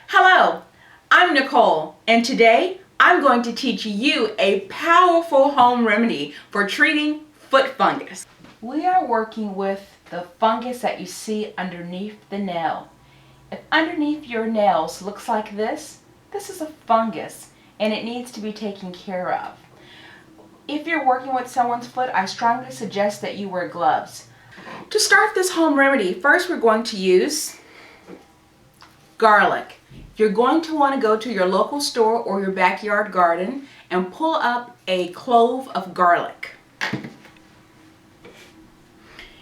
Hello, I'm Nicole, and today I'm going to teach you a powerful home remedy for treating foot fungus. We are working with the fungus that you see underneath the nail. If underneath your nails looks like this is a fungus and it needs to be taken care of. If you're working with someone's foot, I strongly suggest that you wear gloves. To start this home remedy, first we're going to use garlic. You're going to want to go to your local store or your backyard garden and pull up a clove of garlic.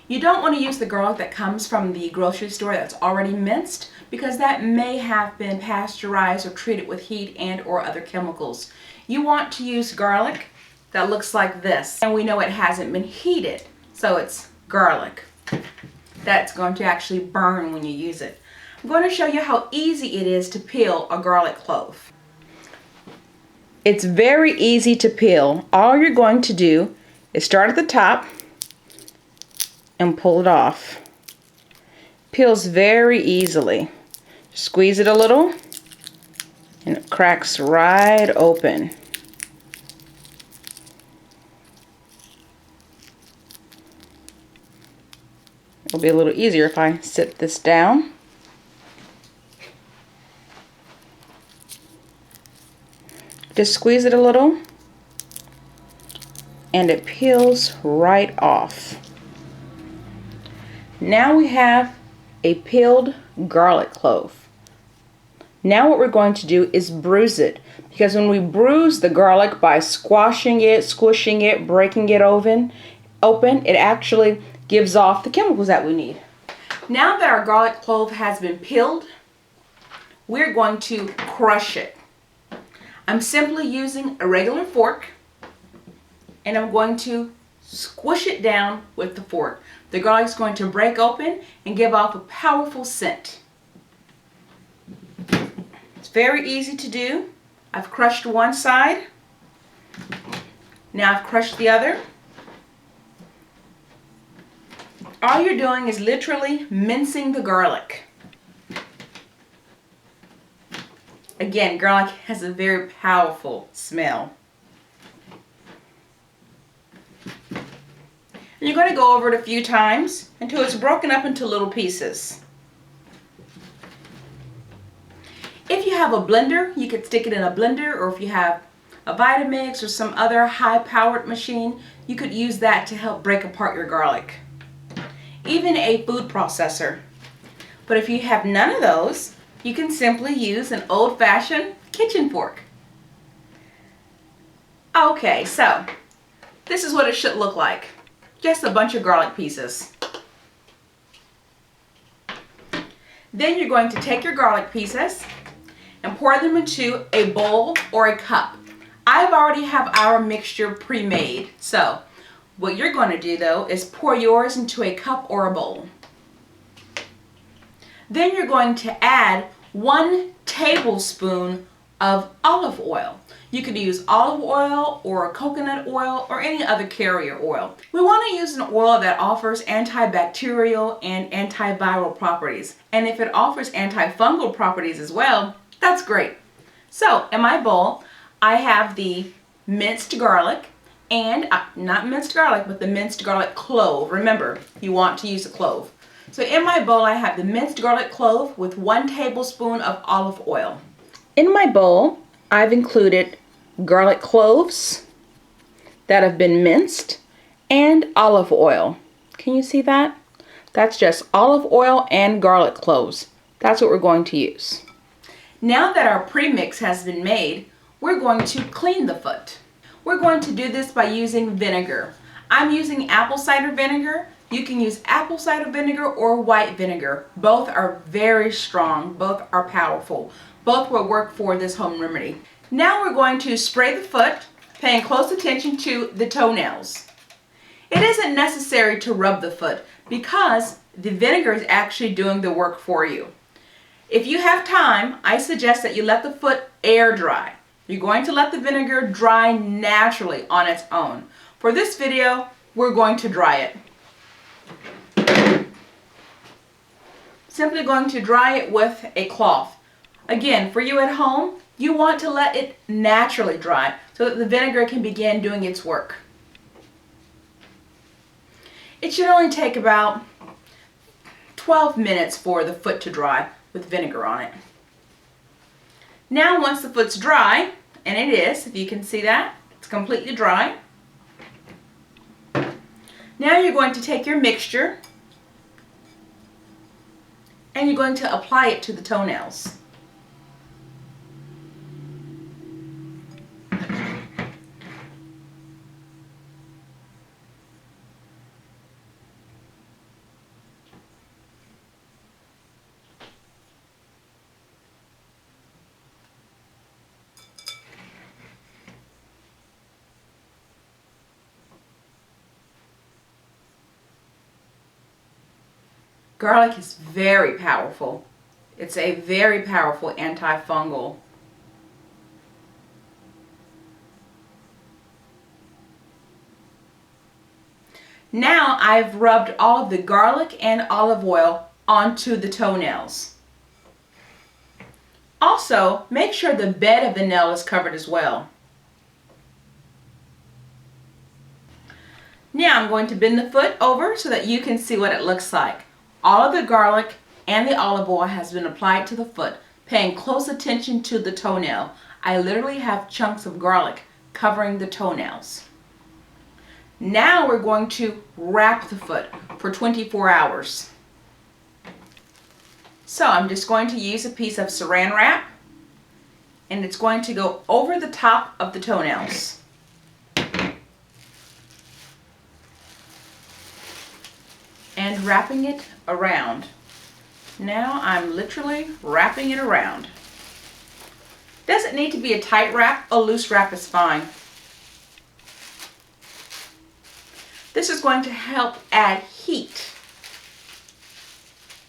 You don't want to use the garlic that comes from the grocery store that's already minced, because that may have been pasteurized or treated with heat and or other chemicals. You want to use garlic that looks like this, and we know it hasn't been heated, so it's garlic that's going to actually burn when you use it. I'm going to show you how easy it is to peel a garlic clove. It's very easy to peel. All you're going to do is start at the top and pull it off. Peels very easily. Squeeze it a little and it cracks right open. It'll be a little easier if I sit this down. Just squeeze it a little and it peels right off. Now we have a peeled garlic clove. Now what we're going to do is bruise it, because when we bruise the garlic by squashing it, squishing it, breaking it open, it actually gives off the chemicals that we need. Now that our garlic clove has been peeled, we're going to crush it. I'm simply using a regular fork and I'm going to squish it down with the fork. The garlic is going to break open and give off a powerful scent. It's very easy to do. I've crushed one side. Now I've crushed the other. All you're doing is literally mincing the garlic. Again, garlic has a very powerful smell. And you're going to go over it a few times until it's broken up into little pieces. If you have a blender, you could stick it in a blender, or if you have a Vitamix or some other high-powered machine, you could use that to help break apart your garlic. Even a food processor. But if you have none of those, you can simply use an old-fashioned kitchen fork. Okay, so this is what it should look like. Just a bunch of garlic pieces. Then you're going to take your garlic pieces and pour them into a bowl or a cup. I've already have our mixture pre-made. So what you're going to do though is pour yours into a cup or a bowl. Then you're going to add 1 tablespoon of olive oil. You could use olive oil or coconut oil or any other carrier oil. We want to use an oil that offers antibacterial and antiviral properties. And if it offers antifungal properties as well, that's great. So in my bowl, I have the minced garlic and, not minced garlic, but the minced garlic clove. Remember, you want to use a clove. So in my bowl, I have the minced garlic clove with 1 tablespoon of olive oil. In my bowl, I've included garlic cloves that have been minced and olive oil. Can you see that? That's just olive oil and garlic cloves. That's what we're going to use. Now that our premix has been made, we're going to clean the foot. We're going to do this by using vinegar. I'm using apple cider vinegar. You can use apple cider vinegar or white vinegar. Both are very strong. Both are powerful. Both will work for this home remedy. Now we're going to spray the foot, paying close attention to the toenails. It isn't necessary to rub the foot because the vinegar is actually doing the work for you. If you have time, I suggest that you let the foot air dry. You're going to let the vinegar dry naturally on its own. For this video, we're going to dry it. Simply going to dry it with a cloth. Again, for you at home, you want to let it naturally dry so that the vinegar can begin doing its work. It should only take about 12 minutes for the foot to dry with vinegar on it. Now once the foot's dry, and it is, if you can see that, it's completely dry. Now you're going to take your mixture and you're going to apply it to the toenails. Garlic is very powerful. It's a very powerful antifungal. Now I've rubbed all of the garlic and olive oil onto the toenails. Also, make sure the bed of the nail is covered as well. Now I'm going to bend the foot over so that you can see what it looks like. All of the garlic and the olive oil has been applied to the foot, paying close attention to the toenail. I literally have chunks of garlic covering the toenails. Now we're going to wrap the foot for 24 hours. So I'm just going to use a piece of saran wrap, and it's going to go over the top of the toenails. And wrapping it around. Now I'm literally wrapping it around. Doesn't need to be a tight wrap, a loose wrap is fine. This is going to help add heat.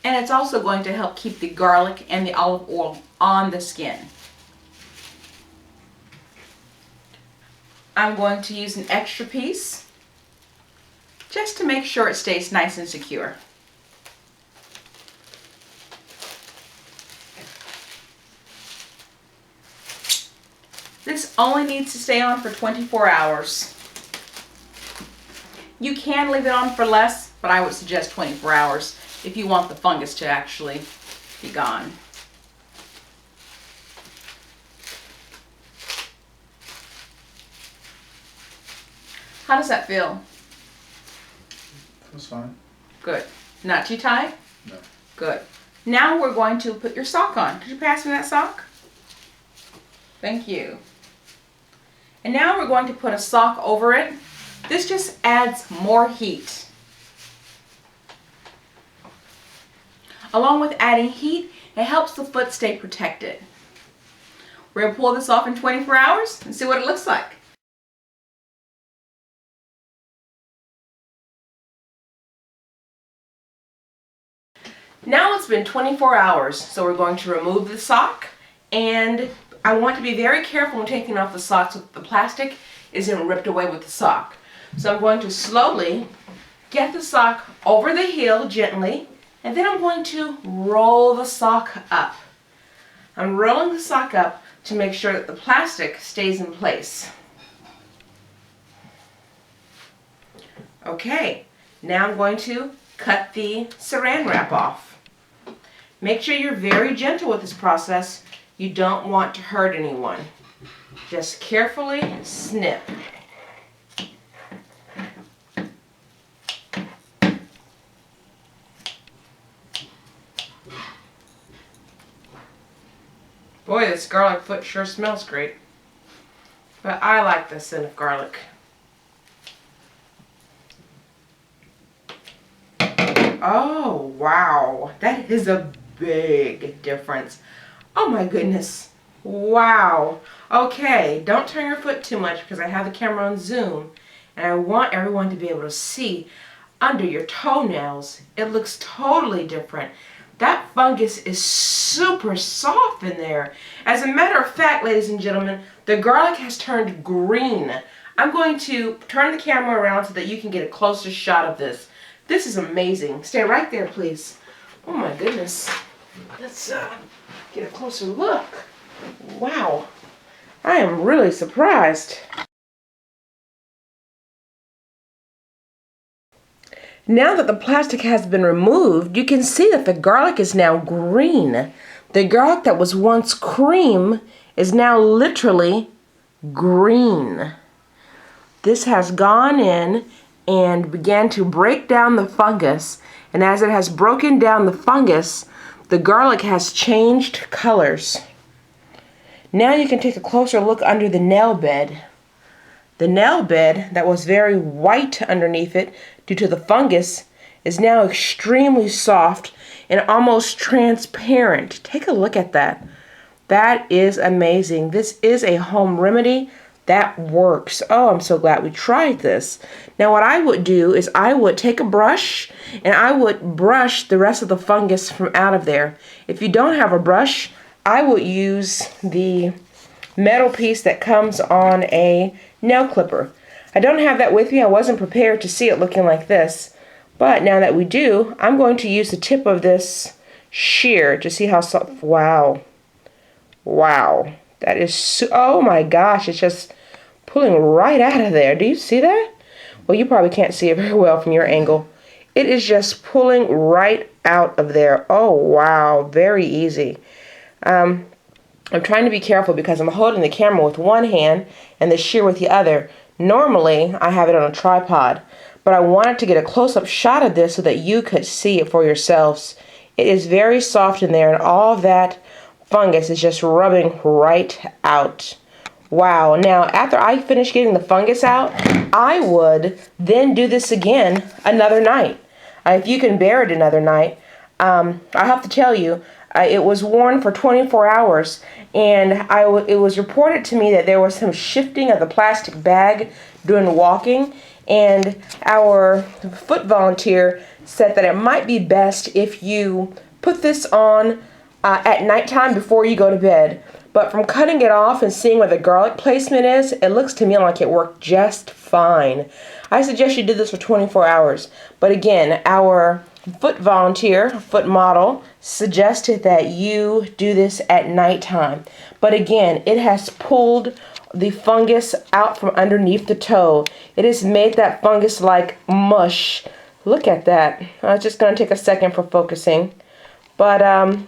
And it's also going to help keep the garlic and the olive oil on the skin. I'm going to use an extra piece just to make sure it stays nice and secure. This only needs to stay on for 24 hours. You can leave it on for less, but I would suggest 24 hours if you want the fungus to actually be gone. How does that feel? Feels fine. Good. Not too tight? No. Good. Now we're going to put your sock on. Could you pass me that sock? Thank you. And now we're going to put a sock over it. This just adds more heat. Along with adding heat, it helps the foot stay protected. We're going to pull this off in 24 hours and see what it looks like. Now it's been 24 hours, so we're going to remove the sock, and I want to be very careful when taking off the sock so that the plastic isn't ripped away with the sock. So I'm going to slowly get the sock over the heel gently, and then I'm going to roll the sock up. I'm rolling the sock up to make sure that the plastic stays in place. Okay, now I'm going to cut the saran wrap off. Make sure you're very gentle with this process. You don't want to hurt anyone. Just carefully snip. Boy, this garlic foot sure smells great. But I like the scent of garlic. Oh, wow. That is a big difference. Oh my goodness. Wow. Okay, don't turn your foot too much because I have the camera on zoom and I want everyone to be able to see under your toenails. It looks totally different. That fungus is super soft in there. As a matter of fact, ladies and gentlemen, the garlic has turned green. I'm going to turn the camera around so that you can get a closer shot of this. This is amazing. Stay right there, please. Oh my goodness. Let's get a closer look. Wow, I am really surprised. Now that the plastic has been removed, you can see that the garlic is now green. The garlic that was once cream is now literally green. This has gone in and began to break down the fungus, and as it has broken down the fungus, the garlic has changed colors. Now you can take a closer look under the nail bed. The nail bed that was very white underneath it due to the fungus is now extremely soft and almost transparent. Take a look at that. That is amazing. This is a home remedy that works. Oh, I'm so glad we tried this. Now what I would do is I would take a brush and I would brush the rest of the fungus from out of there. If you don't have a brush, I would use the metal piece that comes on a nail clipper. I don't have that with me. I wasn't prepared to see it looking like this. But now that we do, I'm going to use the tip of this shear to see how soft. Wow. Wow. That is so, oh my gosh, it's just pulling right out of there. Do you see that? Well, you probably can't see it very well from your angle. It is just pulling right out of there. Oh wow, very easy. I'm trying to be careful because I'm holding the camera with one hand and the shear with the other. Normally, I have it on a tripod, but I wanted to get a close-up shot of this so that you could see it for yourselves. It is very soft in there, and all of that fungus is just rubbing right out. Wow. Now, after I finish getting the fungus out, I would then do this again another night. If you can bear it another night, I have to tell you, it was worn for 24 hours, and it was reported to me that there was some shifting of the plastic bag during walking, and our foot volunteer said that it might be best if you put this on at nighttime before you go to bed. But from cutting it off and seeing where the garlic placement is, it looks to me like it worked just fine. I suggest you do this for 24 hours. But again, our foot volunteer, foot model, suggested that you do this at nighttime. But again, it has pulled the fungus out from underneath the toe. It has made that fungus like mush. Look at that. It's just going to take a second for focusing. But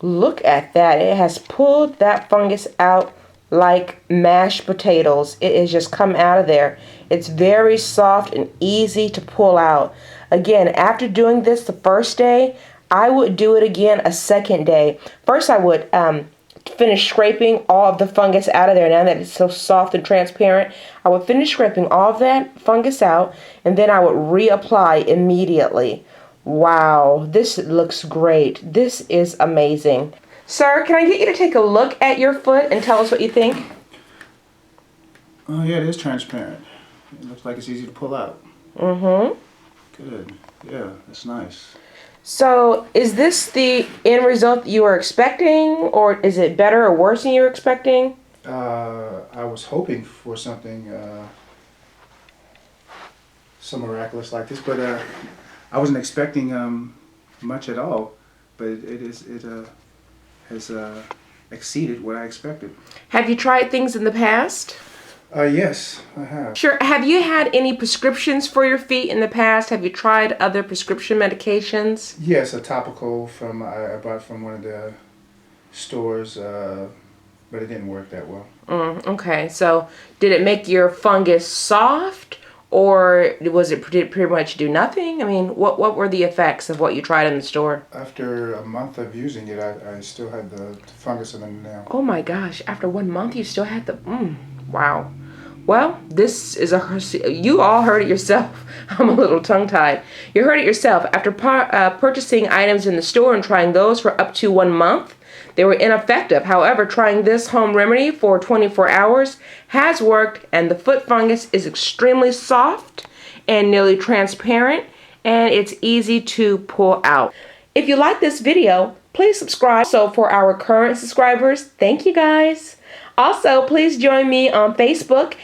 look at that. It has pulled that fungus out like mashed potatoes. It has just come out of there. It's very soft and easy to pull out. Again, after doing this the first day, I would do it again a second day. First, I would finish scraping all of the fungus out of there. Now that it's so soft and transparent, I would finish scraping all of that fungus out, and then I would reapply immediately. Wow, this looks great. This is amazing. Sir, can I get you to take a look at your foot and tell us what you think? Oh yeah, it is transparent. It looks like it's easy to pull out. Mm-hmm. Good. Yeah, that's nice. So, is this the end result you were expecting, or is it better or worse than you were expecting? I was hoping for something so miraculous like this, but I wasn't expecting much at all. But it has exceeded what I expected. Have you tried things in the past? Yes, I have. Sure. Have you had any prescriptions for your feet in the past? Have you tried other prescription medications? Yes, a topical I bought from one of the stores, but it didn't work that well. Okay, so did it make your fungus soft, or was it pretty much do nothing? I mean, what were the effects of what you tried in the store? After a month of using it, I still had the fungus in the nail. Oh my gosh, after 1 month you still had the, wow. Well, this is you all heard it yourself. I'm a little tongue-tied. You heard it yourself. After purchasing items in the store and trying those for up to 1 month, they were ineffective. However, trying this home remedy for 24 hours has worked, and the foot fungus is extremely soft and nearly transparent, and it's easy to pull out. If you like this video, please subscribe. So for our current subscribers, thank you guys. Also, please join me on Facebook